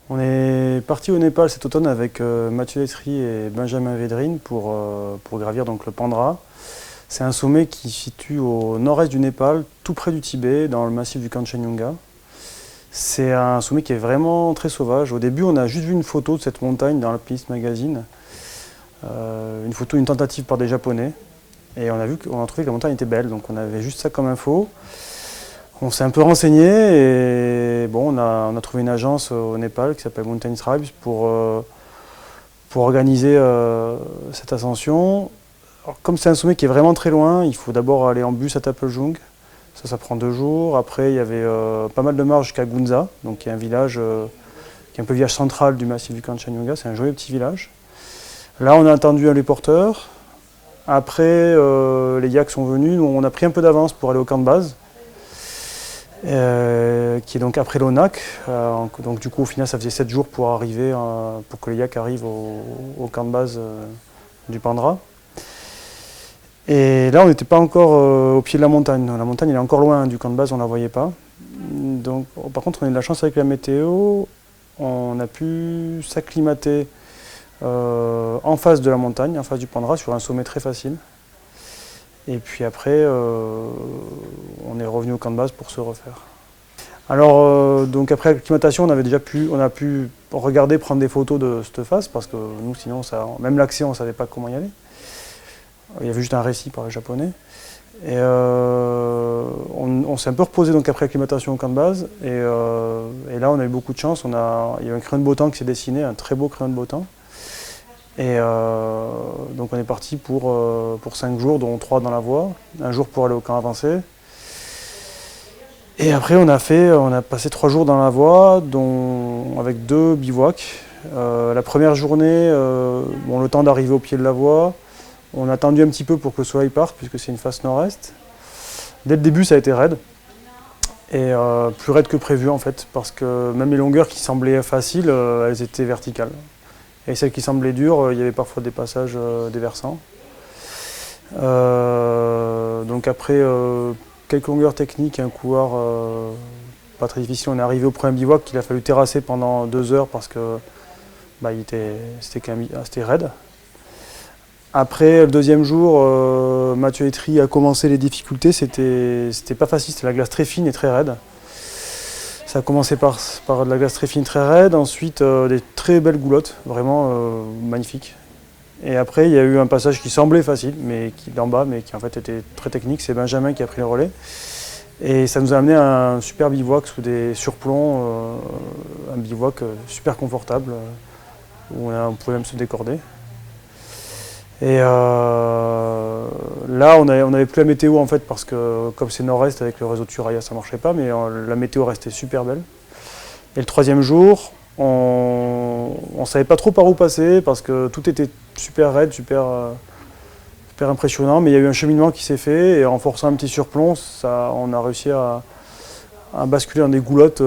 On est parti au Népal cet automne avec Mathieu Letry et Benjamin Védrine pour gravir donc, le Pandra. C'est un sommet qui se situe au nord-est du Népal, tout près du Tibet, dans le massif du Kanchenjunga. C'est un sommet qui est vraiment très sauvage. Au début, on a juste vu une photo de cette montagne dans l'Alpinist Magazine, une tentative par des Japonais. Et on a trouvé que la montagne était belle, donc on avait juste ça comme info. On s'est un peu renseigné et bon, on a trouvé une agence au Népal qui s'appelle Mountain Tribes pour organiser cette ascension. Alors, comme c'est un sommet qui est vraiment très loin, il faut d'abord aller en bus à Taplejung. Ça prend 2 jours. Après, il y avait pas mal de marche jusqu'à Gunza, donc qui est un village qui est un peu le village central du massif du Kanchenjunga. C'est un joli petit village. Là, on a attendu un téléporteur. Après, les yaks sont venus. On a pris un peu d'avance pour aller au camp de base. Qui est donc après l'ONAC. Donc du coup, au final, ça faisait 7 jours pour arriver, pour que les yaks arrivent au camp de base du Pandra. Et là, on n'était pas encore au pied de la montagne. La montagne, elle est encore loin du camp de base, on ne la voyait pas. Donc, par contre, on a eu de la chance avec la météo. On a pu s'acclimater en face de la montagne, en face du Pandra, sur un sommet très facile. Et puis après, on est revenu au camp de base pour se refaire. Alors, donc après l'acclimatation, on a pu regarder, prendre des photos de cette face, parce que nous, sinon, même l'accès, on ne savait pas comment y aller. Il y avait juste un récit par les Japonais. Et on s'est un peu reposé donc après l'acclimatation au camp de base. Et là, on a eu beaucoup de chance. Il y a eu un crayon de beau temps qui s'est dessiné, un très beau crayon de beau temps. Et donc on est parti pour 5 jours, dont 3 dans la voie, un jour pour aller au camp avancé. Et après on a passé 3 jours dans la voie, avec 2 bivouacs. La première journée, le temps d'arriver au pied de la voie, on a attendu un petit peu pour que le soleil parte, puisque c'est une face nord-est. Dès le début ça a été raide, et plus raide que prévu en fait, parce que même les longueurs qui semblaient faciles, elles étaient verticales. Et celles qui semblaient dures, il y avait parfois des passages des versants. Donc après quelques longueurs techniques, un couloir pas très difficile, on est arrivé au premier bivouac qu'il a fallu terrasser pendant 2 heures parce que c'était raide. Après le deuxième jour, Mathieu Letry a commencé les difficultés, c'était pas facile, c'était la glace très fine et très raide. Ça a commencé par de la glace très fine, très raide, ensuite des très belles goulottes, vraiment magnifiques. Et après, il y a eu un passage qui semblait facile, d'en bas, mais qui en fait était très technique. C'est Benjamin qui a pris le relais. Et ça nous a amené à un super bivouac sous des surplombs, un bivouac super confortable, où on pouvait même se décorder. Et là, on n'avait plus la météo en fait, parce que comme c'est nord-est avec le réseau de Thuraya, ça ne marchait pas, mais la météo restait super belle. Et le troisième jour, on ne savait pas trop par où passer, parce que tout était super raide, super impressionnant, mais il y a eu un cheminement qui s'est fait, et en forçant un petit surplomb, on a réussi à basculer dans des goulottes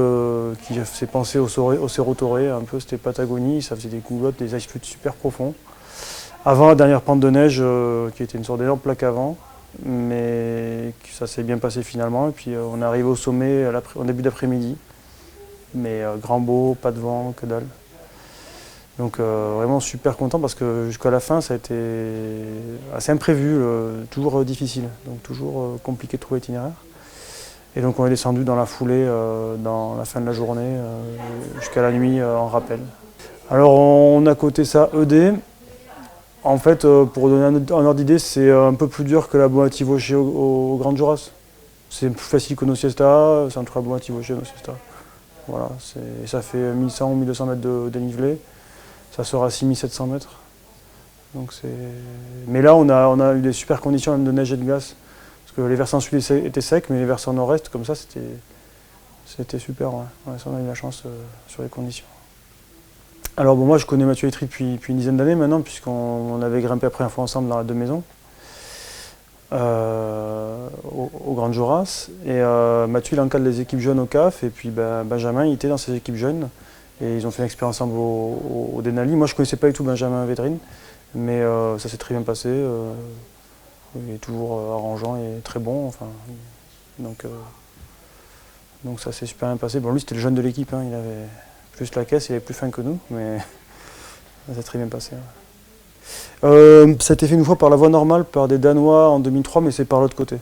qui faisaient penser au Cerro Torre, un peu, c'était Patagonie, ça faisait des goulottes, des ice flutes super profonds. Avant la dernière pente de neige, qui était une sorte d'énorme plaque avant, mais ça s'est bien passé finalement. Et puis on est arrivé au sommet en début d'après-midi, mais grand beau, pas de vent, que dalle. Donc vraiment super content parce que jusqu'à la fin ça a été assez imprévu, toujours difficile, donc toujours compliqué de trouver l'itinéraire. Et donc on est descendu dans la foulée, dans la fin de la journée, jusqu'à la nuit en rappel. Alors on a coté ça ED. En fait, pour donner un ordre d'idée, c'est un peu plus dur que la Bounati-Voché au Grand Juras. C'est plus facile que Nociesta, c'est entre la Bounati-Voché et Nociesta. Voilà, ça fait 1100 ou 1200 mètres de dénivelé. Ça sera à 6700 mètres. Donc mais là, on a eu des super conditions même de neige et de glace. Parce que les versants sud étaient secs, mais les versants nord-est, comme ça, c'était super. Ouais. Ouais, ça, on a eu la chance sur les conditions. Alors bon, moi je connais Mathieu Letry depuis une dizaine d'années maintenant, puisqu'on avait grimpé la première fois ensemble dans la deux maisons, au Grand Juras. Et Mathieu il encadre les équipes jeunes au CAF, et puis Benjamin il était dans ces équipes jeunes, et ils ont fait une expérience ensemble au Denali. Moi je ne connaissais pas du tout Benjamin Védrine, mais ça s'est très bien passé. Il est toujours arrangeant et très bon. Enfin, donc ça s'est super bien passé. Bon, lui c'était le jeune de l'équipe, hein, il avait Plus la caisse, il est plus fin que nous, mais ça s'est très bien passé. Ouais. Ça a été fait une fois par la voie normale, par des Danois en 2003, mais c'est par l'autre côté.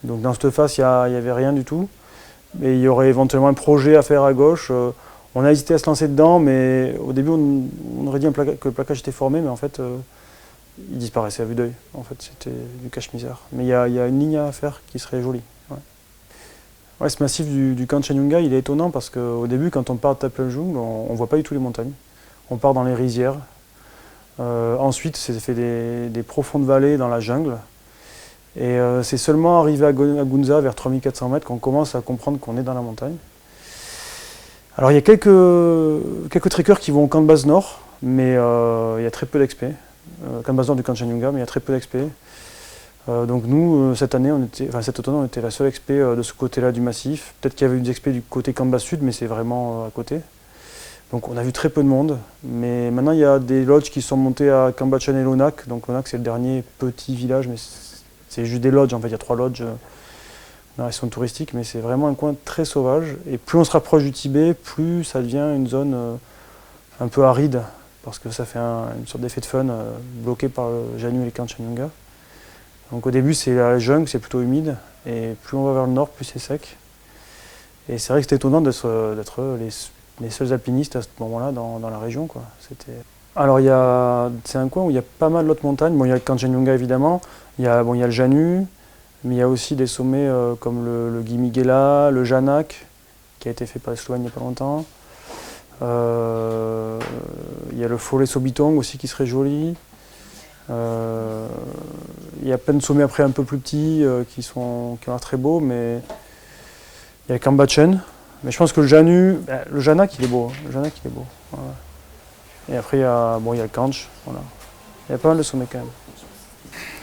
Donc dans cette face, il n'y avait rien du tout. Et il y aurait éventuellement un projet à faire à gauche. On a hésité à se lancer dedans, mais au début, on aurait dit que le placage était formé, mais en fait, il disparaissait à vue d'œil. En fait, c'était du cache-misère. Mais il y a une ligne à faire qui serait jolie. Ouais. Ouais, ce massif du Kanchenjunga, il est étonnant parce qu'au début, quand on part de Taplejung, on ne voit pas du tout les montagnes. On part dans les rizières. Ensuite, c'est fait des profondes vallées dans la jungle. Et c'est seulement arrivé à Gunza, vers 3400 mètres, qu'on commence à comprendre qu'on est dans la montagne. Alors il y a quelques trekkers qui vont au camp de base nord, mais il y a très peu d'expés. Camp de base nord du Kanchenjunga, mais il y a très peu d'expés. Donc nous, cet automne, on était la seule expé de ce côté-là du massif. Peut-être qu'il y avait eu des expés du côté camp de base sud, mais c'est vraiment à côté. Donc on a vu très peu de monde, mais maintenant il y a des lodges qui sont montés à Kambachan et Lonak. Donc Lonak c'est le dernier petit village, mais c'est juste des lodges, en fait il y a 3 lodges dans la région touristique, mais c'est vraiment un coin très sauvage. Et plus on se rapproche du Tibet, plus ça devient une zone un peu aride, parce que ça fait une sorte d'effet de fun bloqué par le Janu et les Kanchenjunga. Donc au début c'est la jungle, c'est plutôt humide, et plus on va vers le nord, plus c'est sec. Et c'est vrai que c'était étonnant d'être les seuls alpinistes à ce moment-là dans la région, quoi. Alors c'est un coin où il y a pas mal d'autres montagnes. Bon, il y a le Kanchenjunga évidemment, il y a le Janu, mais il y a aussi des sommets comme le Gimigela, le Janak, qui a été fait par les Slovaques il n'y a pas longtemps. Il y a le Folé Sobitong aussi qui serait joli. Il y a plein de sommets après un peu plus petits qui ont l'air très beaux, mais il y a le Kambachen. Mais je pense que le Janak il est beau. Le Janak il est beau. Voilà. Et après il y a le Kanch. Voilà. Il y a pas mal de sommets quand même.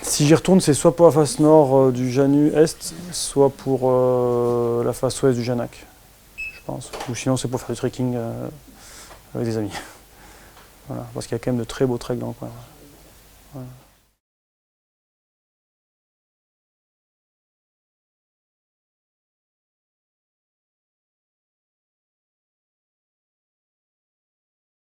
Si j'y retourne, c'est soit pour la face nord du Janu Est, soit pour la face ouest du Janak, je pense. Ou sinon c'est pour faire du trekking avec des amis. Voilà. Parce qu'il y a quand même de très beaux treks dans le coin. Voilà.